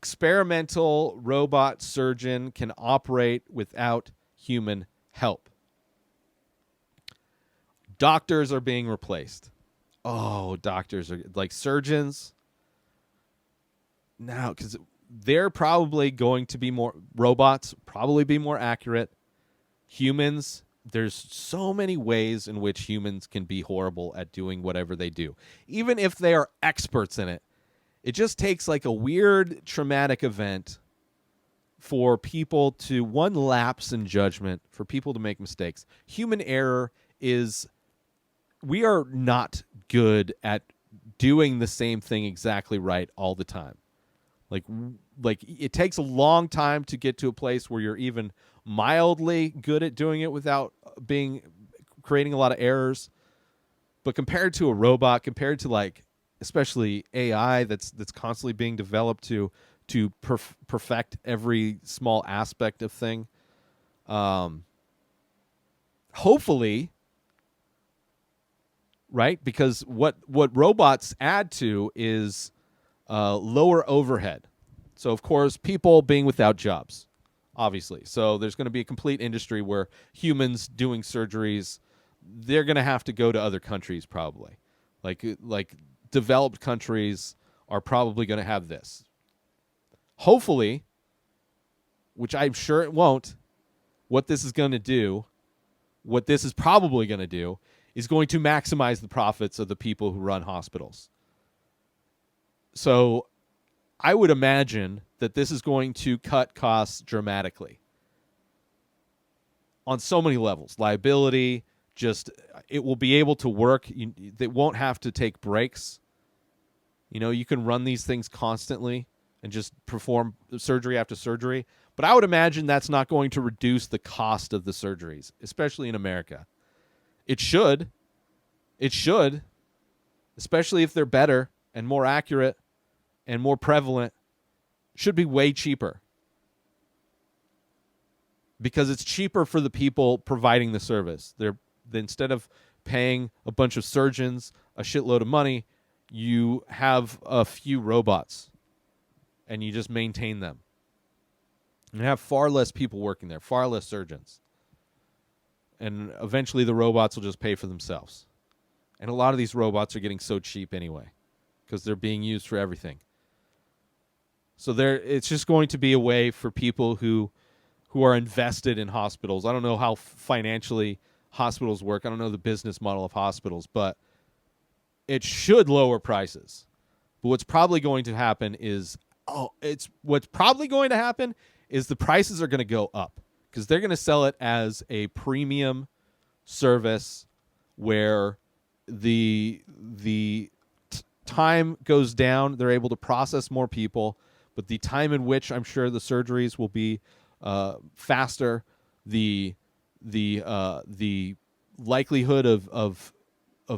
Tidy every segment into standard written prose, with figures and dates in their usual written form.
experimental robot surgeon can operate without human help. Doctors are being replaced. Oh, doctors are like surgeons. Now, because they're probably going to be more robots, probably be more accurate. Humans, there's so many ways in which humans can be horrible at doing whatever they do. Even if they are experts in it, it just takes like a weird traumatic event for people to, one, lapse in judgment, for people to make mistakes. Human error is, we are not good at doing the same thing exactly right all the time. Like it takes a long time to get to a place where you're even mildly good at doing it without creating a lot of errors. But compared to a robot, compared to like especially AI that's constantly being developed to perfect every small aspect of thing, hopefully, right? Because what robots add to is lower overhead. So, of course, people being without jobs, obviously. So there's going to be a complete industry where humans doing surgeries, they're going to have to go to other countries probably. Like developed countries are probably going to have this. Hopefully, which I'm sure it won't, what this is probably going to do, is going to maximize the profits of the people who run hospitals. So I would imagine that this is going to cut costs dramatically on so many levels. Liability, just it will be able to work. They won't have to take breaks. You can run these things constantly and just perform surgery after surgery. But I would imagine that's not going to reduce the cost of the surgeries, especially in America. It should. It should, especially if they're better and more accurate and more prevalent. Should be way cheaper because it's cheaper for the people providing the service. Instead of paying a bunch of surgeons a shitload of money, you have a few robots and you just maintain them. You have far less people working there, far less surgeons. And eventually the robots will just pay for themselves. And a lot of these robots are getting so cheap anyway because they're being used for everything. So it's just going to be a way for people who are invested in hospitals. I don't know how financially hospitals work. I don't know the business model of hospitals, but it should lower prices. But what's probably going to happen is the prices are going to go up because they're going to sell it as a premium service where the time goes down. They're able to process more people, but the time in which I'm sure the surgeries will be faster. The likelihood of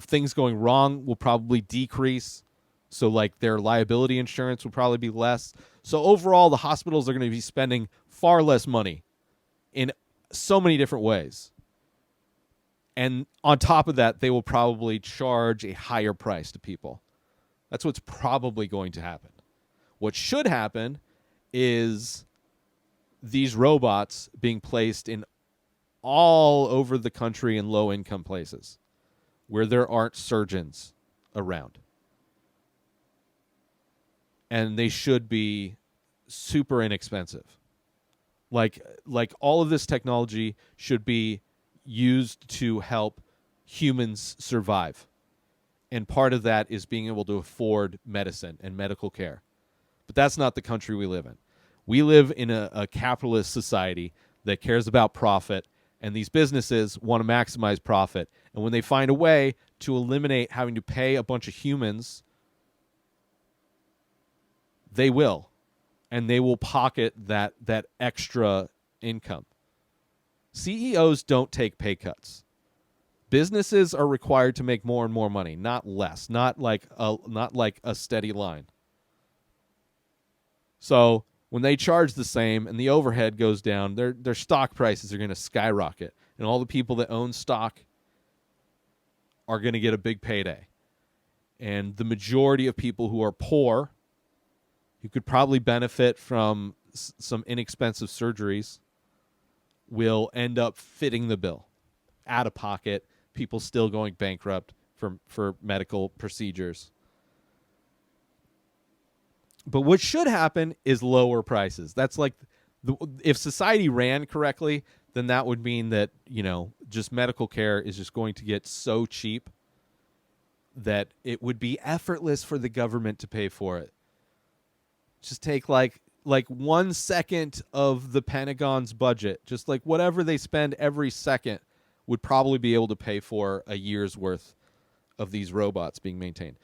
things going wrong will probably decrease. So like their liability insurance will probably be less. So overall, the hospitals are going to be spending far less money in so many different ways. And on top of that, they will probably charge a higher price to people. That's what's probably going to happen. What should happen is these robots being placed in all over the country in low-income places where there aren't surgeons around. And they should be super inexpensive. Like all of this technology should be used to help humans survive. And part of that is being able to afford medicine and medical care. But that's not the country we live in. We live in a capitalist society that cares about profit, and these businesses want to maximize profit. And when they find a way to eliminate having to pay a bunch of humans, they will. And they will pocket that extra income. CEOs don't take pay cuts. Businesses are required to make more and more money, not less, not like a steady line. So when they charge the same and the overhead goes down, their stock prices are going to skyrocket, and all the people that own stock are going to get a big payday. And the majority of people who are poor, who could probably benefit from some inexpensive surgeries will end up fitting the bill out of pocket, people still going bankrupt for medical procedures. But what should happen is lower prices. That's like if society ran correctly, then that would mean that, just medical care is just going to get so cheap that it would be effortless for the government to pay for it. Just take like 1 second of the Pentagon's budget, just like whatever they spend every second would probably be able to pay for a year's worth of these robots being maintained.